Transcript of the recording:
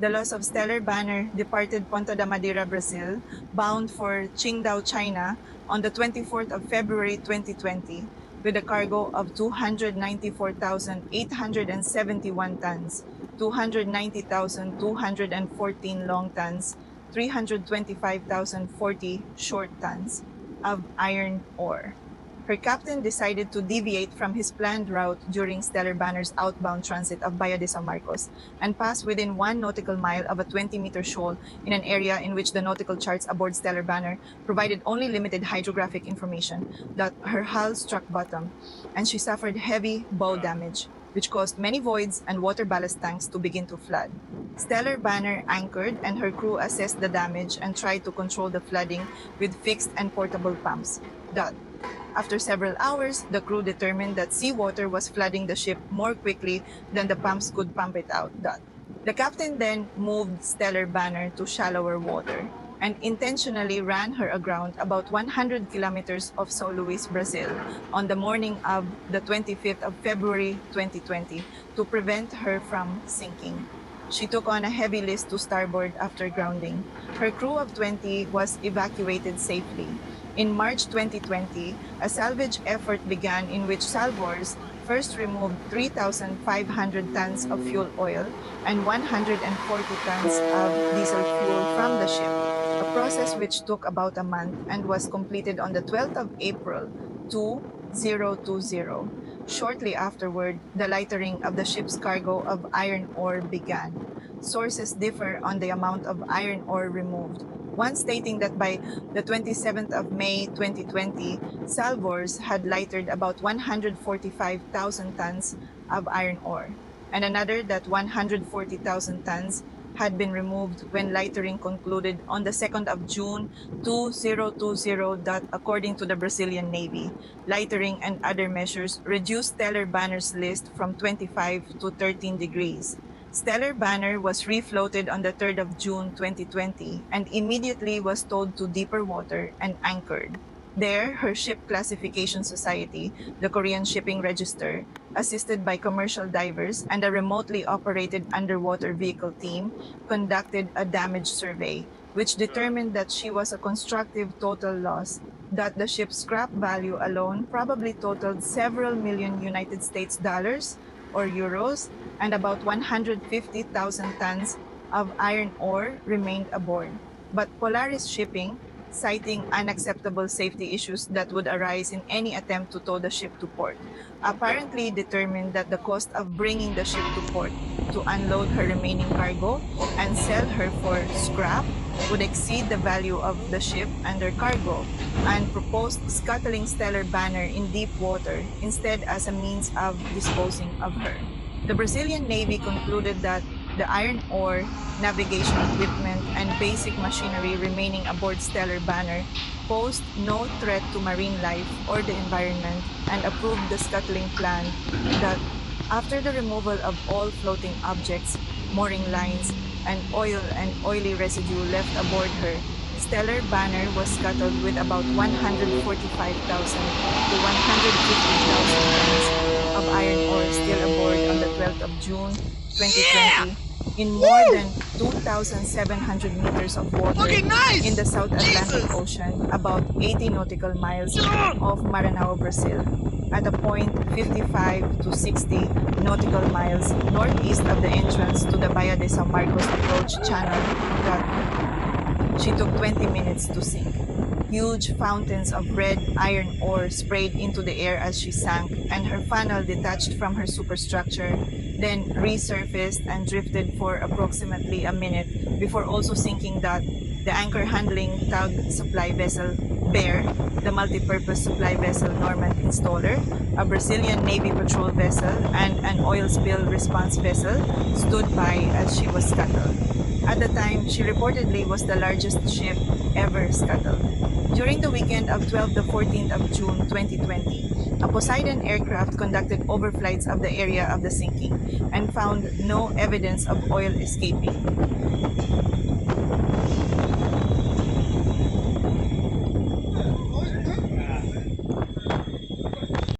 The loss of Stellar Banner departed Ponta da Madeira, Brazil, bound for Qingdao, China, on the 24th of February 2020, with a cargo of 294,871 tons, 290,214 long tons, 325,040 short tons of iron ore. Her captain decided to deviate from his planned route during Stellar Banner's outbound transit of Bahia de San Marcos and pass within 1 nautical mile of a 20-meter shoal in an area in which the nautical charts aboard Stellar Banner provided only limited hydrographic information that her hull struck bottom, and she suffered heavy bow damage, which caused many voids and water ballast tanks to begin to flood. Stellar Banner anchored and her crew assessed the damage and tried to control the flooding with fixed and portable pumps. After several hours, the crew determined that seawater was flooding the ship more quickly than the pumps could pump it out. The captain then moved Stellar Banner to shallower water and intentionally ran her aground about 100 kilometers off São Luís, Brazil, on the morning of the 25th of February 2020 to prevent her from sinking. She took on a heavy list to starboard after grounding. Her crew of 20 was evacuated safely. In March 2020, a salvage effort began in which salvors first removed 3,500 tons of fuel oil and 140 tons of diesel fuel from the ship, a process which took about a month and was completed on the 12th of April 2020. Shortly afterward, the lightering of the ship's cargo of iron ore began. Sources differ on the amount of iron ore removed, one stating that by the 27th of May 2020, salvors had lightered about 145,000 tons of iron ore, and another that 140,000 tons had been removed when lightering concluded on the 2nd of June 2020 that, according to the Brazilian Navy, lightering and other measures reduced Stellar Banner's list from 25 to 13 degrees. Stellar Banner was refloated on the 3rd of June 2020 and immediately was towed to deeper water and anchored. There, her ship classification society, the Korean Shipping Register, assisted by commercial divers and a remotely operated underwater vehicle team, conducted a damage survey, which determined that she was a constructive total loss, that the ship's scrap value alone probably totaled several million United States dollars or euros, and about 150,000 tons of iron ore remained aboard. But Polaris Shipping, citing unacceptable safety issues that would arise in any attempt to tow the ship to port, apparently determined that the cost of bringing the ship to port to unload her remaining cargo and sell her for scrap would exceed the value of the ship and her cargo, and proposed scuttling Stellar Banner in deep water instead as a means of disposing of her. The Brazilian Navy concluded that the iron ore, navigation equipment, and basic machinery remaining aboard Stellar Banner posed no threat to marine life or the environment, and approved the scuttling plan that, after the removal of all floating objects, mooring lines, and oil and oily residue left aboard her, Stellar Banner was scuttled with about 145,000 to 150,000 tons of iron ore still aboard on the 12th of June 2020 in more than 2,700 meters of water in the South Atlantic Ocean, about 80 nautical miles off Maranhão, Brazil, at a point 55 to 60 nautical miles northeast of the entrance to the Bahia de San Marcos approach channel. She took 20 minutes to sink. Huge fountains of red iron ore sprayed into the air as she sank, and her funnel detached from her superstructure, then resurfaced and drifted for approximately a minute before also sinking. The anchor handling tug supply vessel Bear, the multi-purpose supply vessel Normand Installer, a Brazilian Navy patrol vessel, and an oil spill response vessel stood by as she was scuttled. At the time, she reportedly was the largest ship ever scuttled. During the weekend of 12 to 14th of June 2020, a Poseidon aircraft conducted overflights of the area of the sinking and found no evidence of oil escaping.